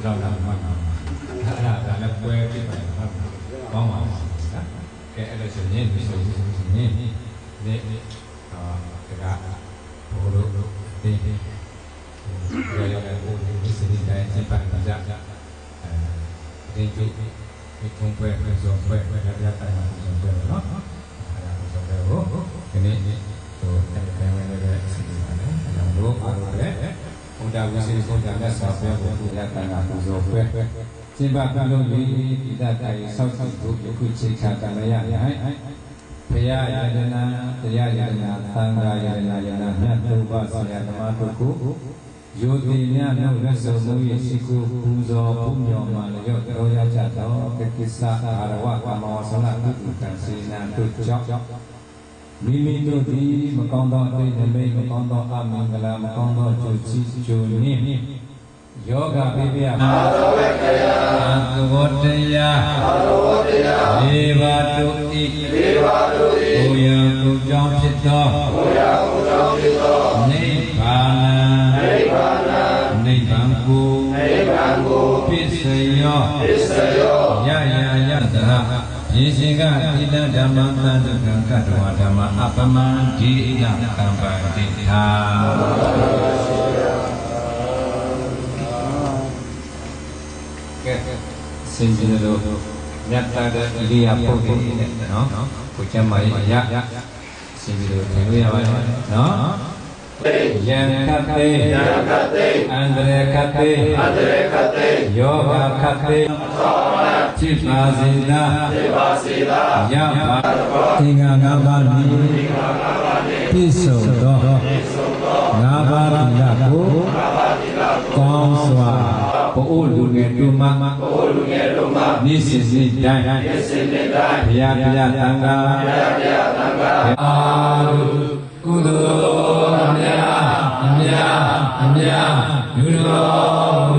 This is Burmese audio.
เราทำมันเราเว้ยที่ไปครับบ้องนะแกอะไรส่วนนี้มีส่วนนี้นี่กระดาษโอ้โหนี่เราโอ้ยมีสิ่งใดที่ปัญญานี่คือมีคงเพื่อนส่วนเพื่อนแล้วจะแต่งมาส่วนเพื่อนเนาะส่วนเพื่อนโอ้ทีนี้ตัวแต่งไว้เลยสิ่งนั้นเรารู้ฟังเลยองค์ดาววิสิตองค์ดาวสาวเพื่อนผู้จะแต่งมาส่วนเพื่อนจิบะพลุลีอิดาไตเศร้าสุขยุคุชิชาตระยะให้พยายามนะพยายามนะสังฆายามนะเนี่ยตุบะสยามะตุกุโยติเนี่ยนุรัสมุยสิกุภูโซภูญโยมาลโยโตยะจัตโตกิสสะอารวะกามวสนะตุกันสีนาตุจักမိမိတို့သည်မကောင်းသောအတိတ်နမိတ်မကောင်းသောအမင်္ဂလာမကောင်းသောကျိုးချီးကျိုးနှင့်ယောဂပိပယအာသဝေကယအာသဝတယဒေဝတုဣဘုယံဘုကြောင့်ဖြစ်သောနိဗ္ဗာန်နိဗ္ဗာန်ကိုပစ္စယောယယတဟယေရှိကဣဒဓမ္မသံဒုက္ခကတဝဓမ္မအပမန္တိဣဒသံပါတိသာကဲစင်ကြယ်လို့မြတ်တာတဲ့ဣရိယာပုဂ္ဂိုလ်နဲ့နော်ကိုကျမ်းမာရေးရစင်ကြယ်လို့ထင်လို့ရပါတယ်နော်ယံခတ်တေအန္တရခတ်တေယောဂခတ်တေจิตပါစေသာယဘာသင်္ဃာ၅ပါးသည်ပြည့်စုံသော၅ပါးသီလကိုကောင်းစွာဘို့လူငယ်တို့မှနေ့စဉ်နေ့တိုင်းဘုရားသံဃာအာရုကုသိုလ်အမြတ်လူတော်မူ